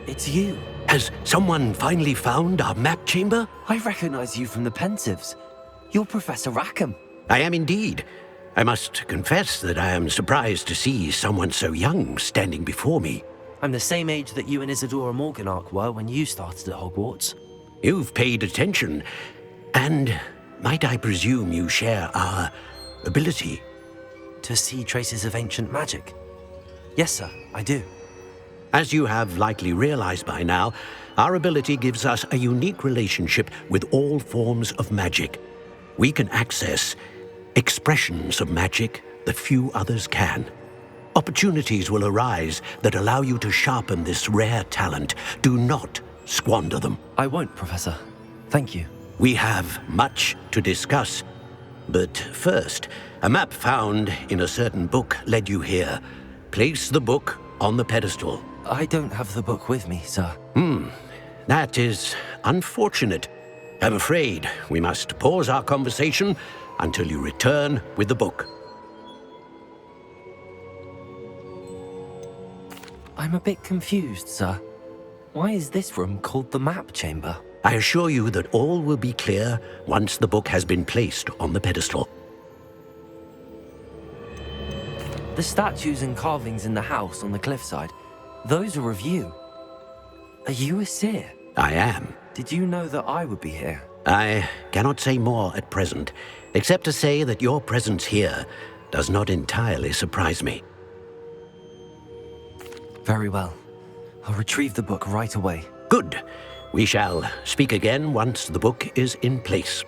it's you. Has someone finally found our map chamber? I recognize you from the Pensives. You're Professor Rackham. I am indeed. I must confess that I am surprised to see someone so young standing before me. I'm the same age that you and Isadora Morganach were when you started at Hogwarts. You've paid attention, and might I presume you share our ability? To see traces of ancient magic? Yes, sir, I do. As you have likely realized by now, our ability gives us a unique relationship with all forms of magic. We can access expressions of magic that few others can. Opportunities will arise that allow you to sharpen this rare talent. Do not squander them. I won't, Professor. Thank you. We have much to discuss. But first, a map found in a certain book led you here. Place the book on the pedestal. I don't have the book with me, sir. That is unfortunate. I'm afraid we must pause our conversation until you return with the book. I'm a bit confused, sir. Why is this room called the map chamber? I assure you that all will be clear once the book has been placed on the pedestal. The statues and carvings in the house on the cliffside, those are of you. Are you a seer? I am. Did you know that I would be here? I cannot say more at present, except to say that your presence here does not entirely surprise me. Very well. I'll retrieve the book right away. Good. We shall speak again once the book is in place.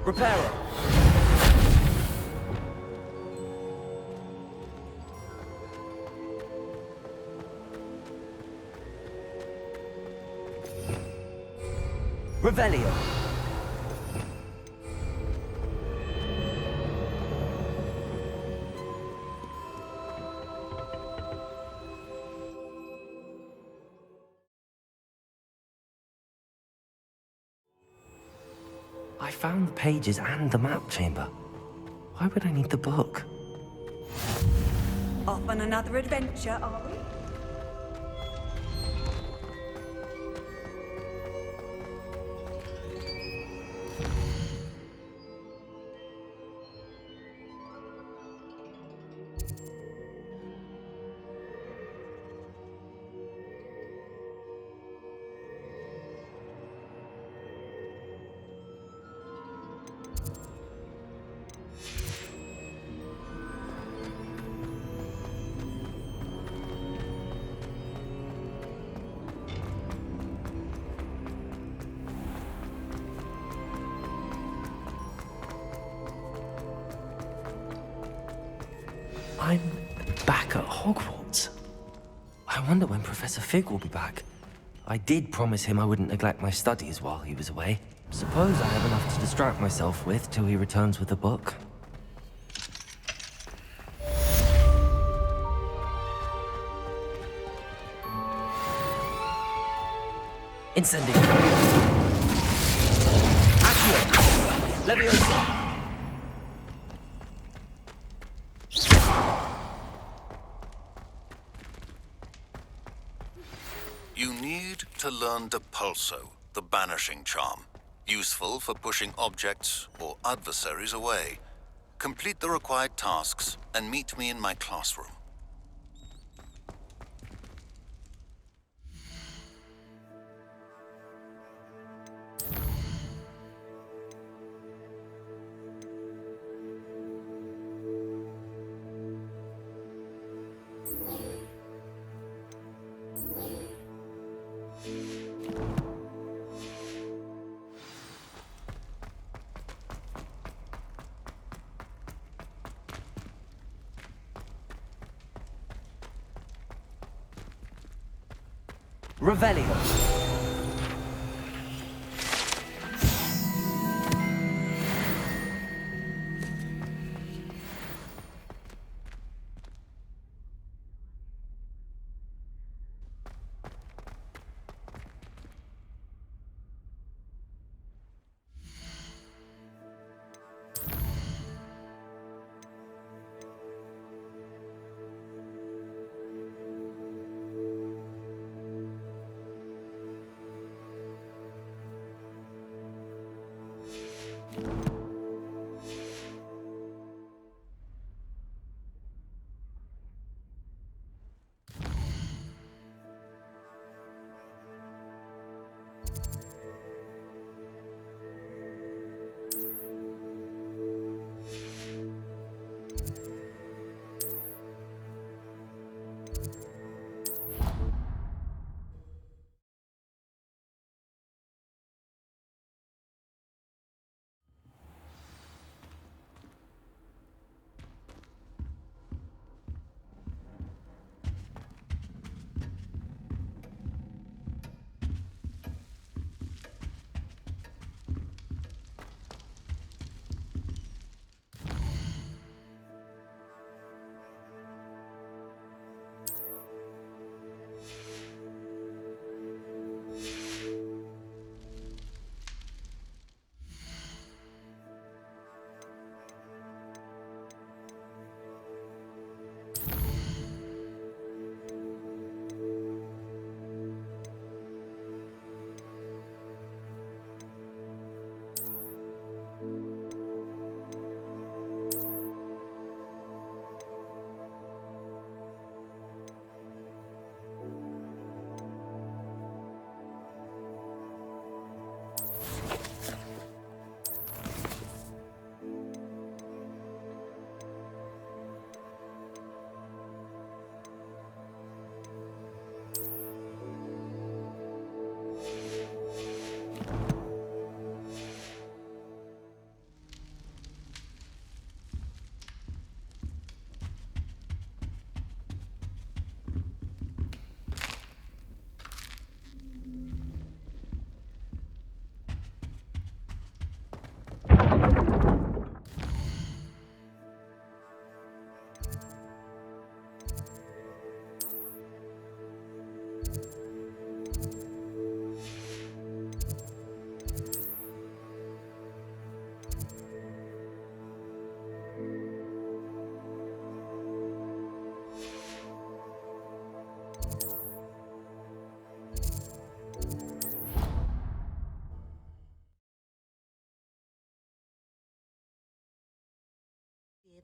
Repairer! Revelio! I found the pages and the map chamber. Why would I need the book? Off on another adventure, are we? I'm back at Hogwarts. I wonder when Professor Fig will be back. I did promise him I wouldn't neglect my studies while he was away. Suppose I have enough to distract myself with till he returns with the book. Incendio! Accio! Leviosa! You need to learn Depulso, the banishing charm. Useful for pushing objects or adversaries away. Complete the required tasks and meet me in my classroom. Revelio!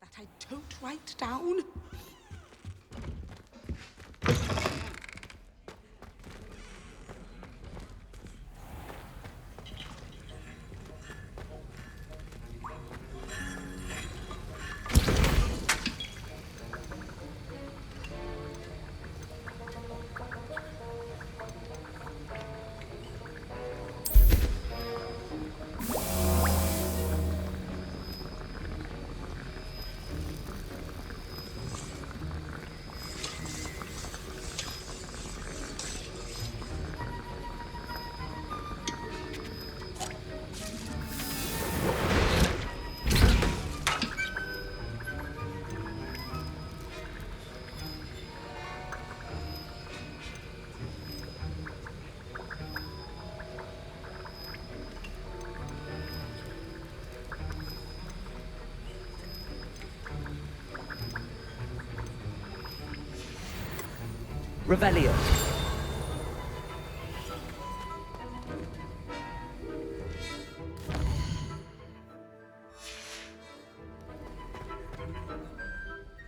that I don't write down. Revelio.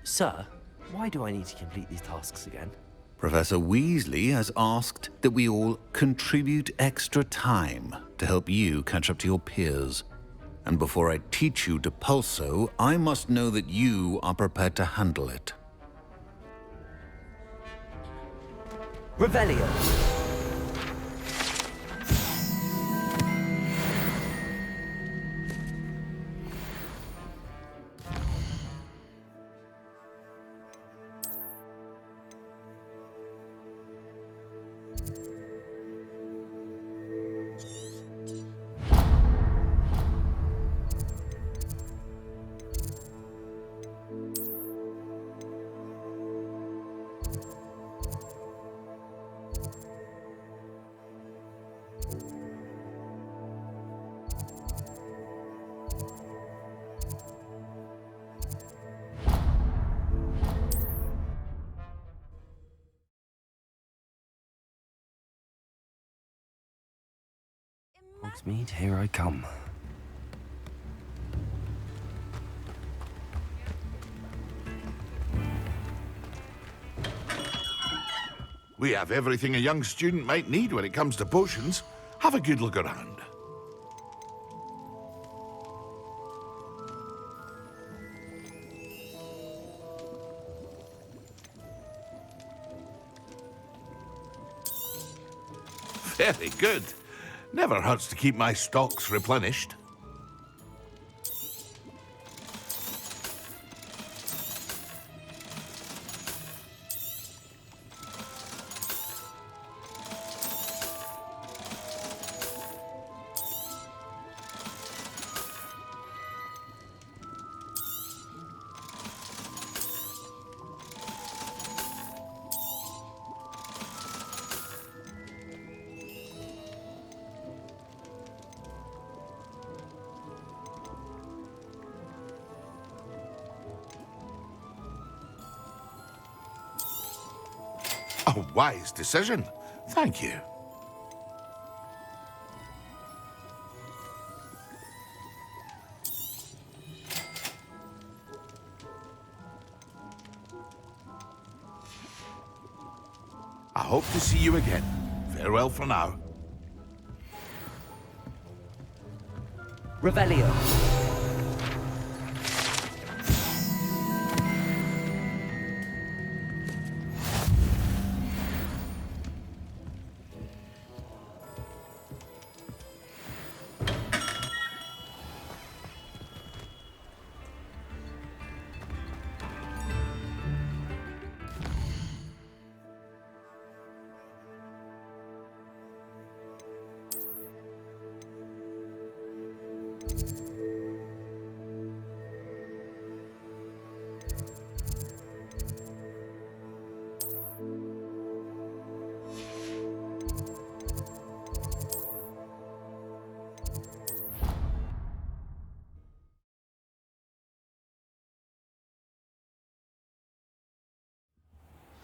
Sir, why do I need to complete these tasks again? Professor Weasley has asked that we all contribute extra time to help you catch up to your peers. And before I teach you Depulso, I must know that you are prepared to handle it. Revelio. Hogsmeade, here I come. We have everything a young student might need when it comes to potions. Have a good look around. Very good. Never hurts to keep my stocks replenished. A wise decision. Thank you. I hope to see you again. Farewell for now. Revelio.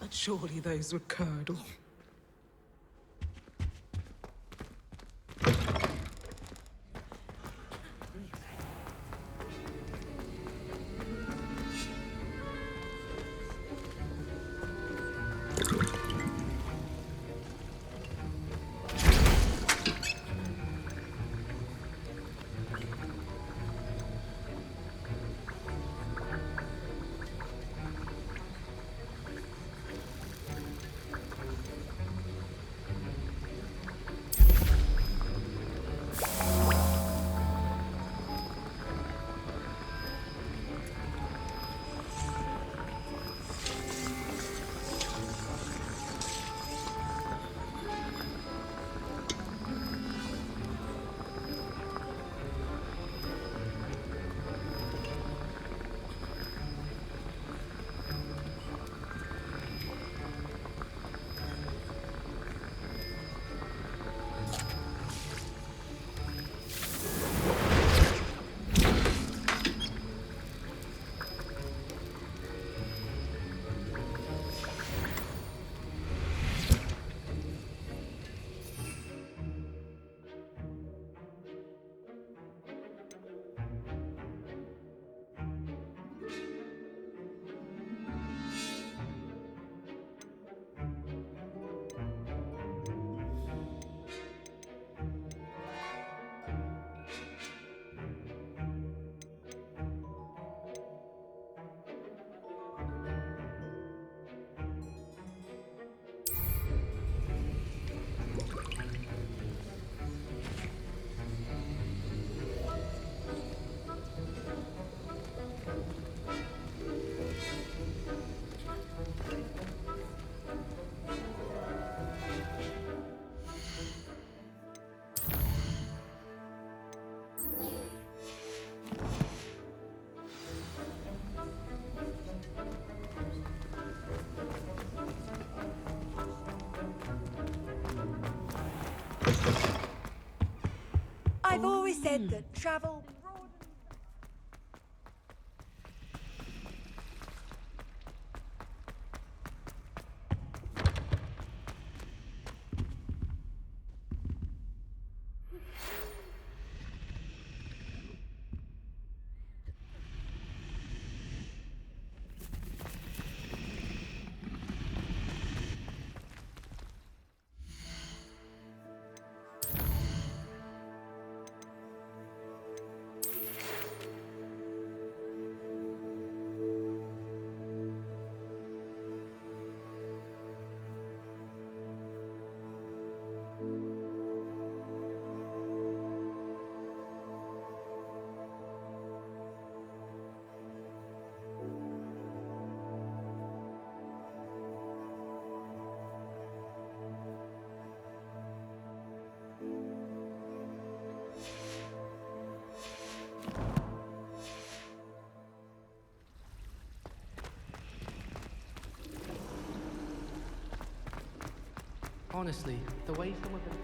But surely those would curdle. I've always said that travel... Honestly, the way some of them...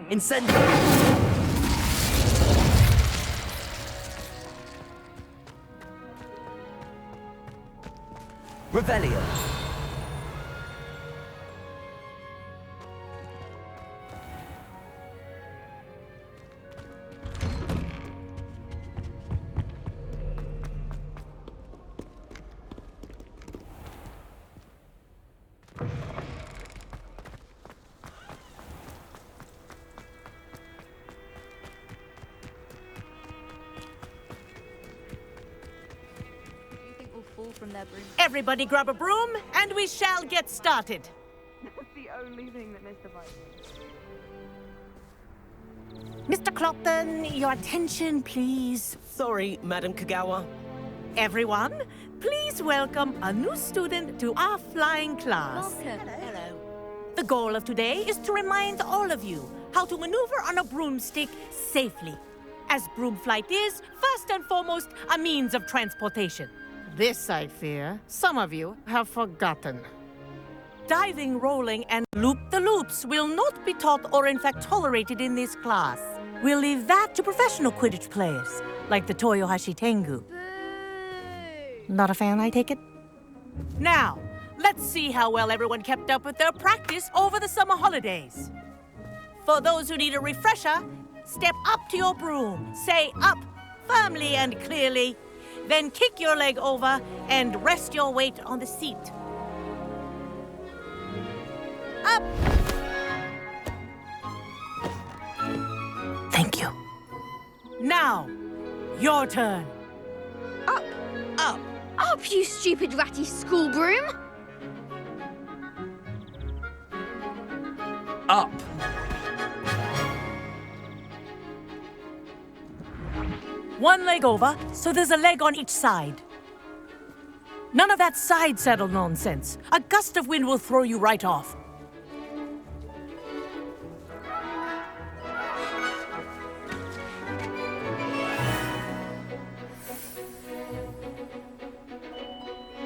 Incendio! Revelio! From their broom. Everybody grab a broom, and we shall get started. That's the only thing that mystifies me. Mr. Clopton, your attention, please. Sorry, Madam Kagawa. Everyone, please welcome a new student to our flying class. Welcome. Hello. The goal of today is to remind all of you how to maneuver on a broomstick safely, as broom flight is, first and foremost, a means of transportation. This, I fear, some of you have forgotten. Diving, rolling, and loop-the-loops will not be taught or in fact tolerated in this class. We'll leave that to professional Quidditch players, like the Toyohashi Tengu. Boo! Not a fan, I take it? Now, let's see how well everyone kept up with their practice over the summer holidays. For those who need a refresher, step up to your broom, say up firmly and clearly, then kick your leg over and rest your weight on the seat. Up! Thank you. Now, your turn. Up! Up! Up, you stupid ratty school broom! Up! One leg over, so there's a leg on each side. None of that side saddle nonsense. A gust of wind will throw you right off.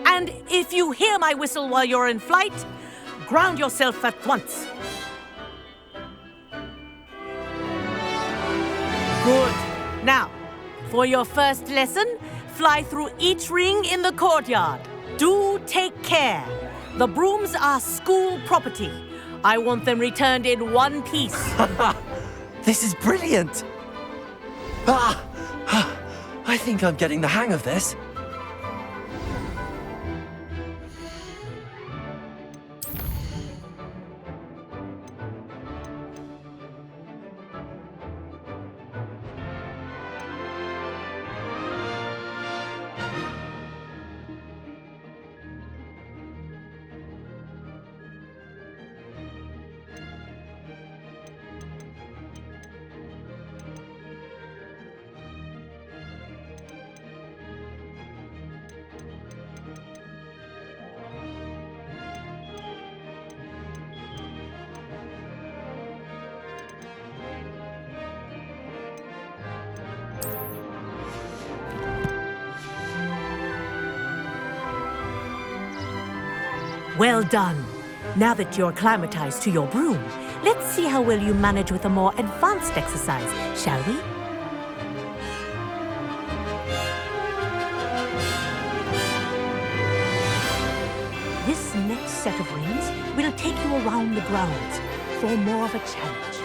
And if you hear my whistle while you're in flight, ground yourself at once. Good. Now, for your first lesson, fly through each ring in the courtyard. Do take care. The brooms are school property. I want them returned in one piece. This is brilliant! I think I'm getting the hang of this. Well done. Now that you're acclimatized to your broom, let's see how well you manage with a more advanced exercise, shall we? This next set of rings will take you around the grounds for more of a challenge.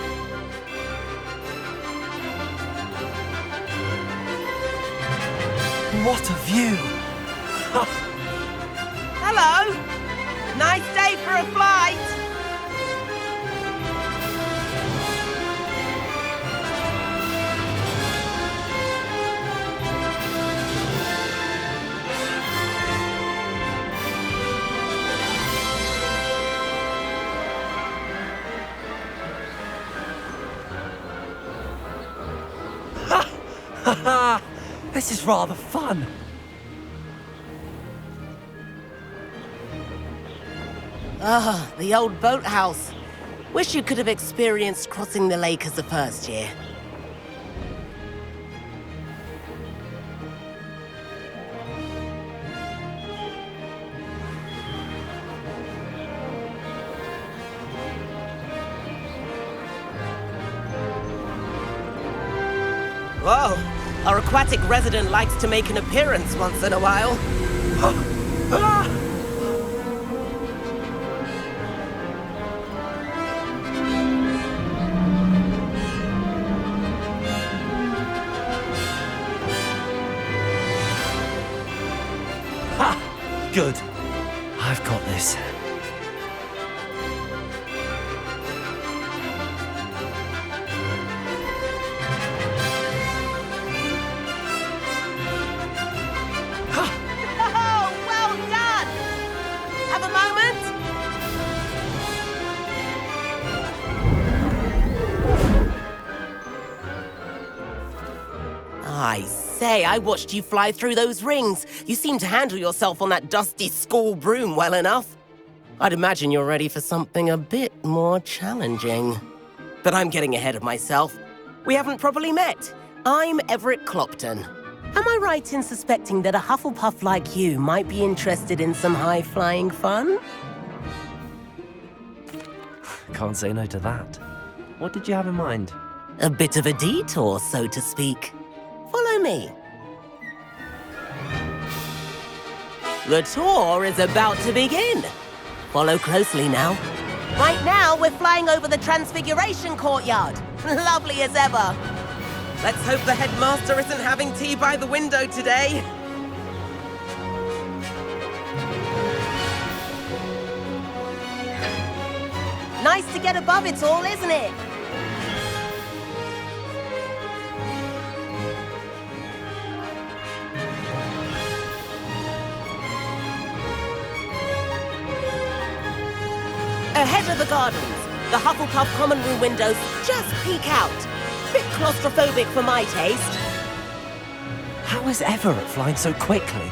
What a view! Hello! Nice day for a flight! This is rather fun. Ah, the old boathouse. Wish you could have experienced crossing the lake as a first year. Whoa, our aquatic resident likes to make an appearance once in a while. Good. I've got this. Oh, well done! Have a moment? I say, I watched you fly through those rings. You seem to handle yourself on that dusty school broom well enough. I'd imagine you're ready for something a bit more challenging. But I'm getting ahead of myself. We haven't properly met. I'm Everett Clopton. Am I right in suspecting that a Hufflepuff like you might be interested in some high-flying fun? Can't say no to that. What did you have in mind? A bit of a detour, so to speak. Follow me. The tour is about to begin. Follow closely now. Right now, we're flying over the Transfiguration Courtyard. Lovely as ever. Let's hope the headmaster isn't having tea by the window today. Nice to get above it all, isn't it? Ahead of the gardens, the Hufflepuff common room windows just peek out. Bit claustrophobic for my taste. How is Everett flying so quickly?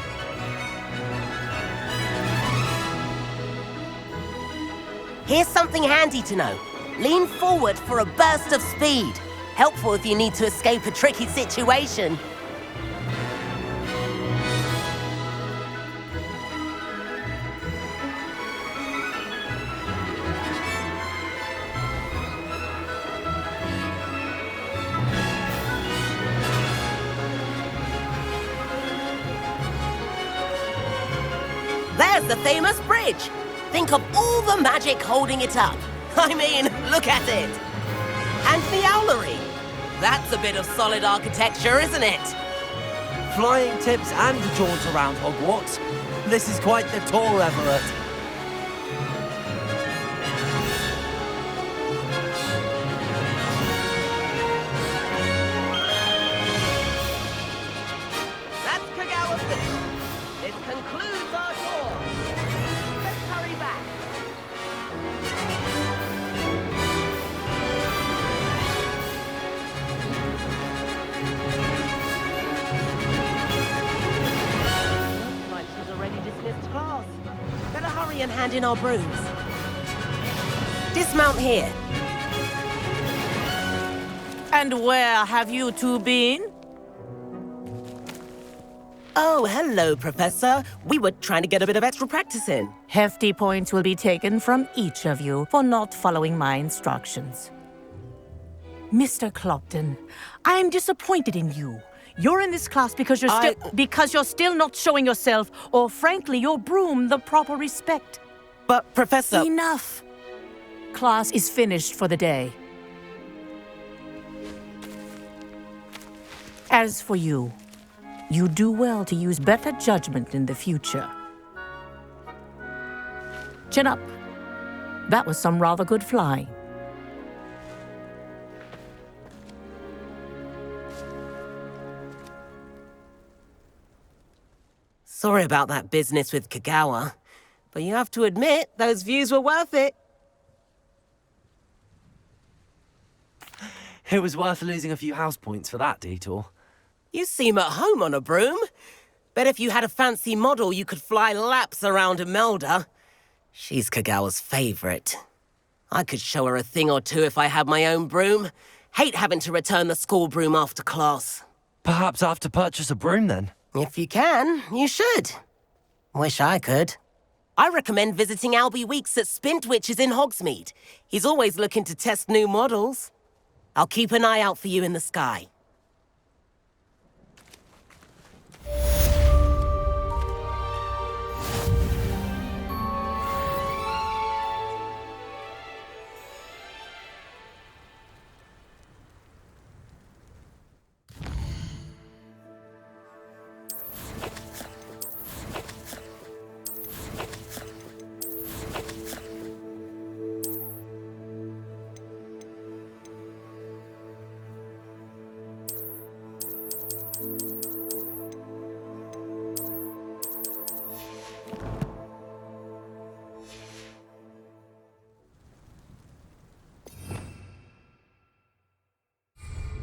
Here's something handy to know. Lean forward for a burst of speed. Helpful if you need to escape a tricky situation. There's the famous bridge. Think of all the magic holding it up. I mean, look at it. And the owlery. That's a bit of solid architecture, isn't it? Flying tips and a jaunt around Hogwarts. This is quite the tour, Everett. That's Kagawa finished. This concludes our tour. Let's hurry back. Lunch has already dismissed class. Better hurry and hand in our brooms. Dismount here. And where have you two been? Oh, hello, Professor. We were trying to get a bit of extra practice in. Hefty points will be taken from each of you for not following my instructions. Mr. Clopton, I am disappointed in you. You're in this class because you're still not showing yourself, or frankly, your broom the proper respect. But, Professor... Enough! Class is finished for the day. As for you, you do well to use better judgment in the future. Chin up. That was some rather good flying. Sorry about that business with Kagawa, but you have to admit, those views were worth it. It was worth losing a few house points for that detour. You seem at home on a broom. Bet if you had a fancy model, you could fly laps around Imelda. She's Kagawa's favorite. I could show her a thing or two if I had my own broom. Hate having to return the school broom after class. Perhaps I have to purchase a broom then. If you can, you should. Wish I could. I recommend visiting Albie Weeks at Spintwitches in Hogsmeade. He's always looking to test new models. I'll keep an eye out for you in the sky.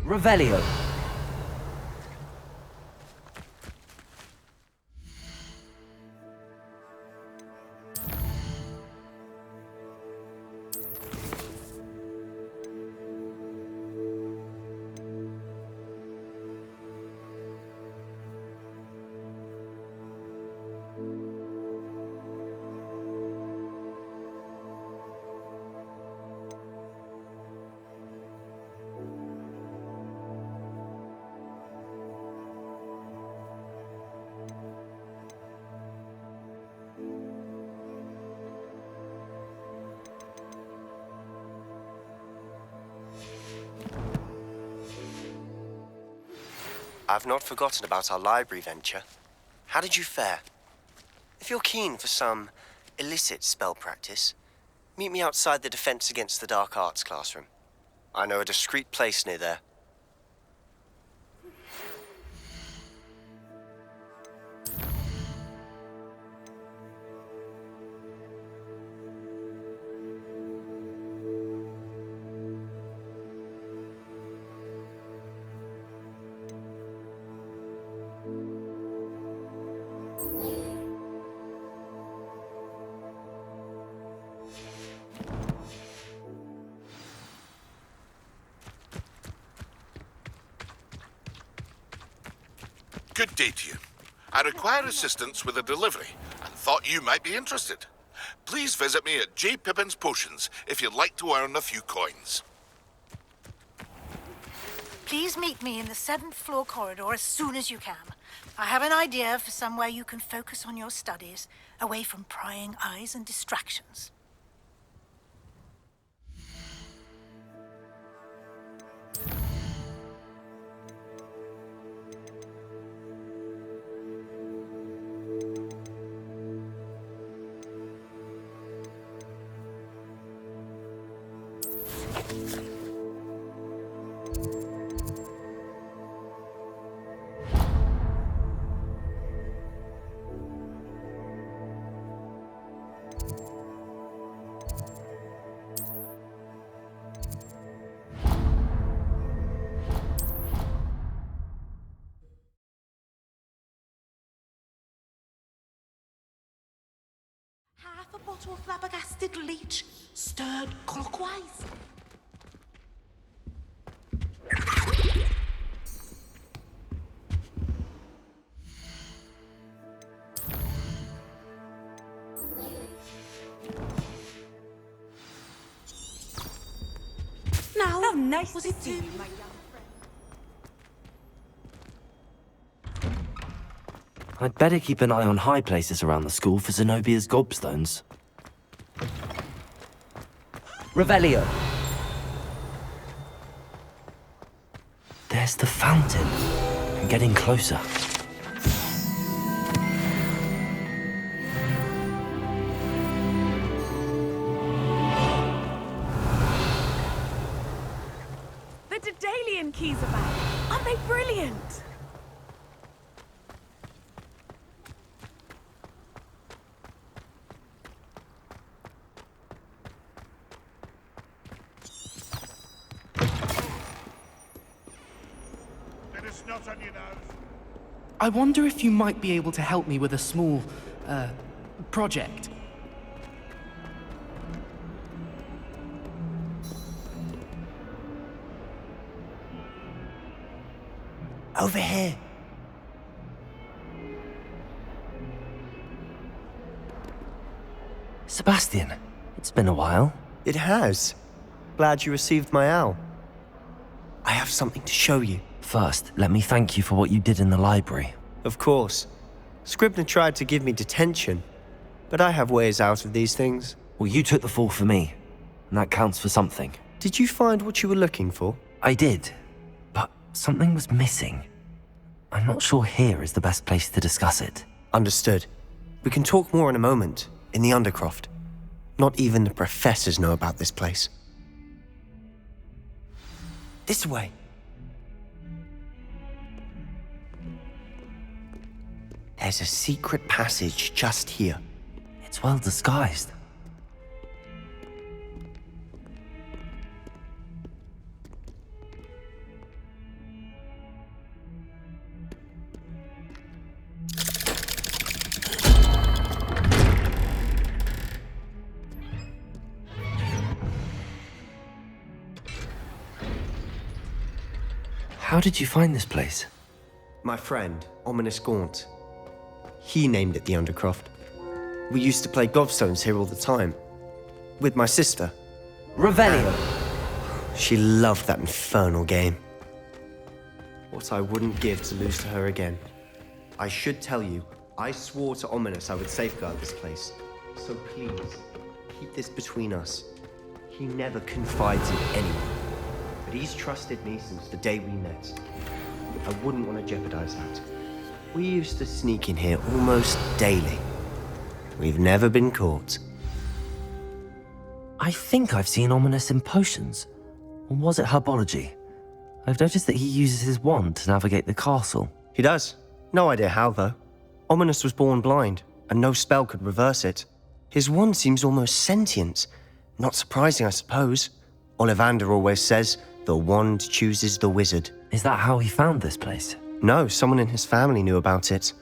Revelio. I've not forgotten about our library venture. How did you fare? If you're keen for some illicit spell practice, meet me outside the Defense Against the Dark Arts classroom. I know a discreet place near there. Good day to you. I require assistance with a delivery and thought you might be interested. Please visit me at J. Pippin's Potions if you'd like to earn a few coins. Please meet me in the 7th floor corridor as soon as you can. I have an idea for somewhere you can focus on your studies, away from prying eyes and distractions. Half a bottle of flabbergasted leech, stirred clockwise. Nice to see you, my young friend. I'd better keep an eye on high places around the school for Zenobia's gobstones. Revelio. There's the fountain. I'm getting closer. The Daedalian keys are back. Aren't they brilliant? I wonder if you might be able to help me with a small, project. Over here. Sebastian, it's been a while. It has. Glad you received my owl. I have something to show you. First, let me thank you for what you did in the library. Of course. Scribner tried to give me detention, but I have ways out of these things. Well, you took the fall for me, and that counts for something. Did you find what you were looking for? I did, but something was missing. I'm not sure here is the best place to discuss it. Understood. We can talk more in a moment, in the Undercroft. Not even the professors know about this place. This way. There's a secret passage just here. It's well disguised. How did you find this place? My friend, Ominous Gaunt. He named it the Undercroft. We used to play gobstones here all the time. With my sister. Revelio. She loved that infernal game. What I wouldn't give to lose to her again. I should tell you, I swore to Ominous I would safeguard this place. So please, keep this between us. He never confides in anyone. But he's trusted me since the day we met. I wouldn't want to jeopardize that. We used to sneak in here almost daily. We've never been caught. I think I've seen Ominous in potions. Or was it herbology? I've noticed that he uses his wand to navigate the castle. He does. No idea how, though. Ominous was born blind, and no spell could reverse it. His wand seems almost sentient. Not surprising, I suppose. Ollivander always says, the wand chooses the wizard. Is that how he found this place? No, someone in his family knew about it.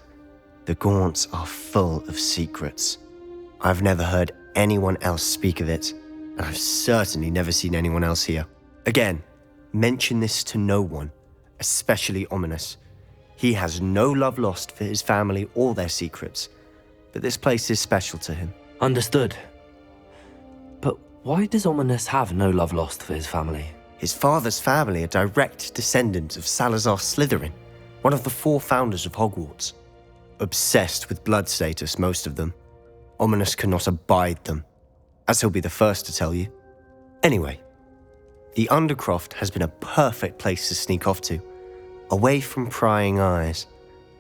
The Gaunts are full of secrets. I've never heard anyone else speak of it, and I've certainly never seen anyone else here. Again, mention this to no one, especially Ominous. He has no love lost for his family or their secrets, but this place is special to him. Understood. But why does Ominous have no love lost for his family? His father's family are direct descendants of Salazar Slytherin, one of the 4 founders of Hogwarts. Obsessed with blood status, most of them. Ominous cannot abide them, as he'll be the first to tell you. Anyway, the Undercroft has been a perfect place to sneak off to, away from prying eyes,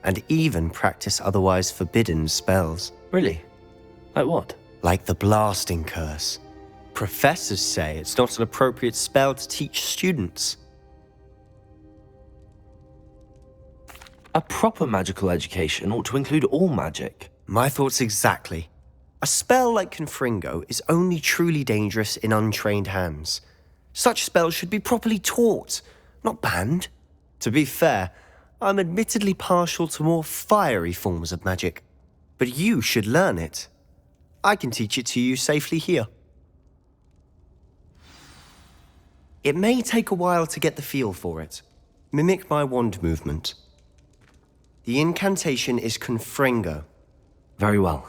and even practice otherwise forbidden spells. Really? Like what? Like the Blasting Curse. Professors say it's not an appropriate spell to teach students. A proper magical education ought to include all magic. My thoughts exactly. A spell like Confringo is only truly dangerous in untrained hands. Such spells should be properly taught, not banned. To be fair, I'm admittedly partial to more fiery forms of magic. But you should learn it. I can teach it to you safely here. It may take a while to get the feel for it. Mimic my wand movement. The incantation is Confringo. Very well.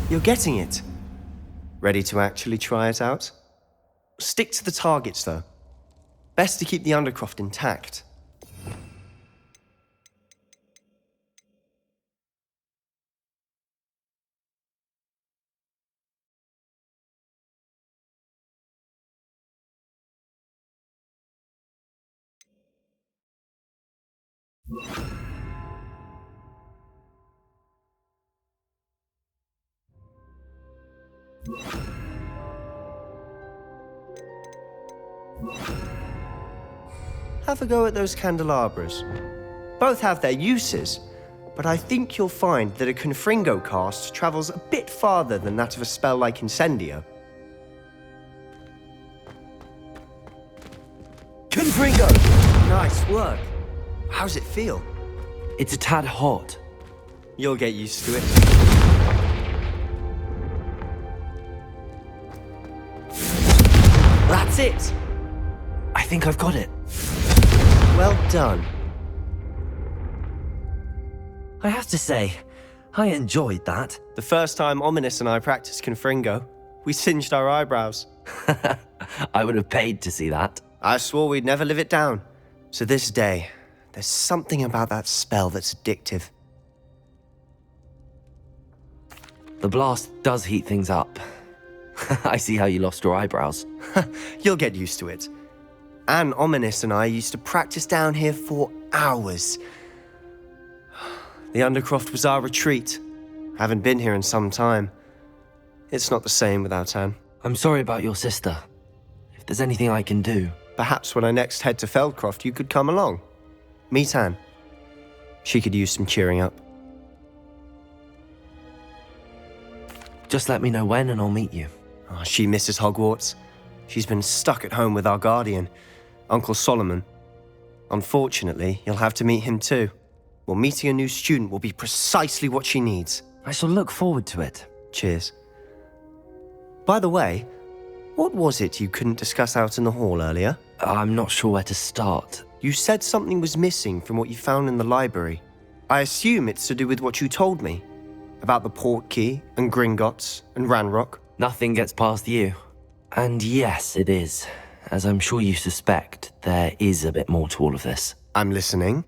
You're getting it. Ready to actually try it out? Stick to the targets, though. Best to keep the Undercroft intact. Have a go at those candelabras. Both have their uses, but I think you'll find that a Confringo cast travels a bit farther than that of a spell like Incendio. Confringo! Nice work. How's it feel? It's a tad hot. You'll get used to it. That's it! I think I've got it. Well done. I have to say, I enjoyed that. The first time Ominous and I practiced Confringo, we singed our eyebrows. I would have paid to see that. I swore we'd never live it down. So this day, there's something about that spell that's addictive. The blast does heat things up. I see how you lost your eyebrows. You'll get used to it. Anne, Ominous and I used to practice down here for hours. The Undercroft was our retreat. Haven't been here in some time. It's not the same without Anne. I'm sorry about your sister. If there's anything I can do... Perhaps when I next head to Feldcroft, you could come along. Meet Anne. She could use some cheering up. Just let me know when and I'll meet you. Oh, she misses Hogwarts. She's been stuck at home with our guardian, Uncle Solomon. Unfortunately, you'll have to meet him too. Well, meeting a new student will be precisely what she needs. I shall look forward to it. Cheers. By the way, what was it you couldn't discuss out in the hall earlier? I'm not sure where to start. You said something was missing from what you found in the library. I assume it's to do with what you told me. About the Portkey, and Gringotts, and Ranrock. Nothing gets past you. And yes, it is. As I'm sure you suspect, there is a bit more to all of this. I'm listening.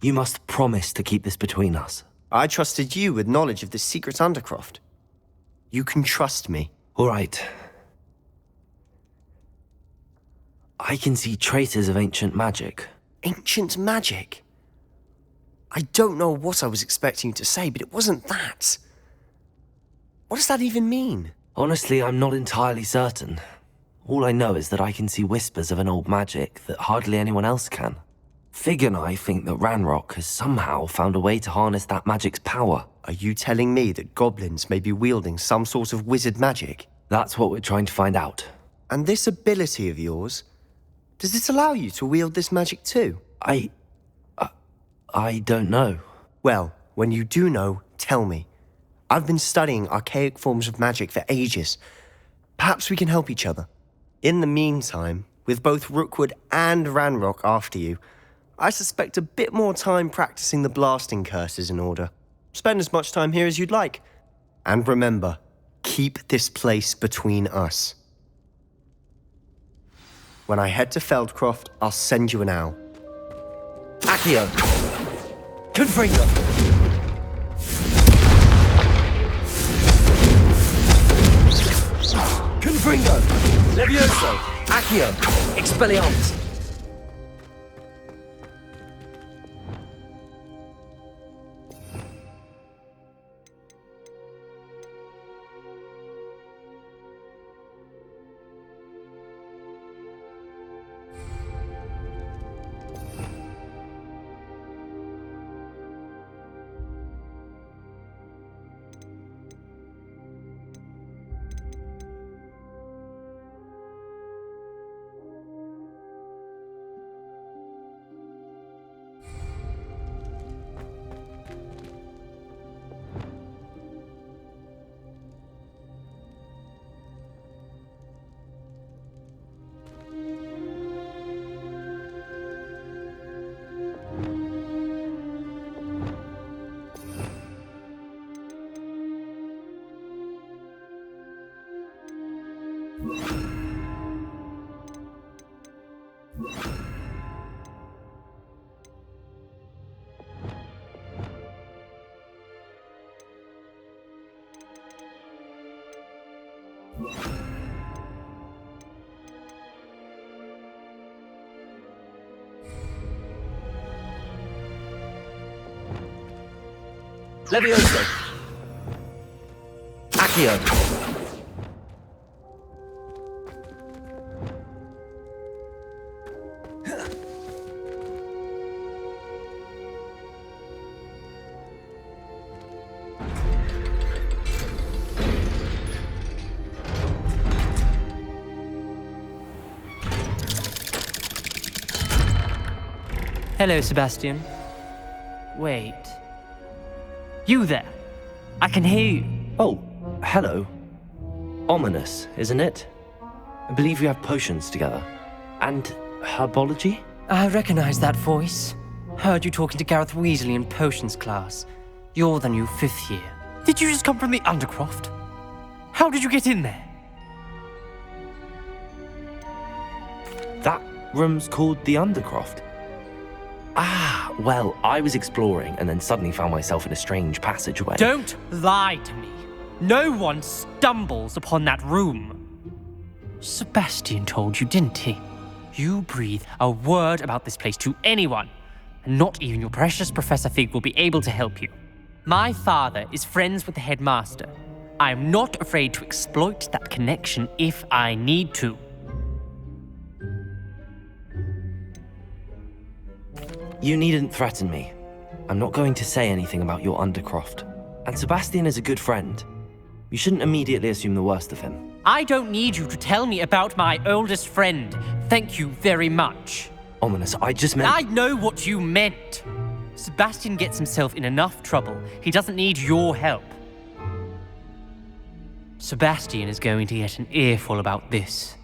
You must promise to keep this between us. I trusted you with knowledge of the secret Undercroft. You can trust me. All right. I can see traces of ancient magic. Ancient magic? I don't know what I was expecting you to say, but it wasn't that. What does that even mean? Honestly, I'm not entirely certain. All I know is that I can see whispers of an old magic that hardly anyone else can. Fig and I think that Ranrock has somehow found a way to harness that magic's power. Are you telling me that goblins may be wielding some sort of wizard magic? That's what we're trying to find out. And this ability of yours, does it allow you to wield this magic too? I don't know. Well, when you do know, tell me. I've been studying archaic forms of magic for ages. Perhaps we can help each other. In the meantime, with both Rookwood and Ranrock after you, I suspect a bit more time practicing the blasting curse is in order. Spend as much time here as you'd like. And remember, keep this place between us. When I head to Feldcroft, I'll send you an owl. Accio! Confringo! Confringo! Levioso! Accio! Expelliarmus! Levioso. Accio. Hello, Sebastian. Wait. You there? I can hear you. Oh, hello. Ominous, isn't it? I believe we have potions together. And herbology? I recognize that voice. Heard you talking to Gareth Weasley in potions class. You're the new 5th year. Did you just come from the Undercroft? How did you get in there? That room's called the Undercroft. Ah, well, I was exploring and then suddenly found myself in a strange passageway. Don't lie to me. No one stumbles upon that room. Sebastian told you, didn't he? You breathe a word about this place to anyone, and not even your precious Professor Fig will be able to help you. My father is friends with the headmaster. I am not afraid to exploit that connection if I need to. You needn't threaten me. I'm not going to say anything about your Undercroft. And Sebastian is a good friend. You shouldn't immediately assume the worst of him. I don't need you to tell me about my oldest friend. Thank you very much. Ominous, I just meant... I know what you meant. Sebastian gets himself in enough trouble. He doesn't need your help. Sebastian is going to get an earful about this.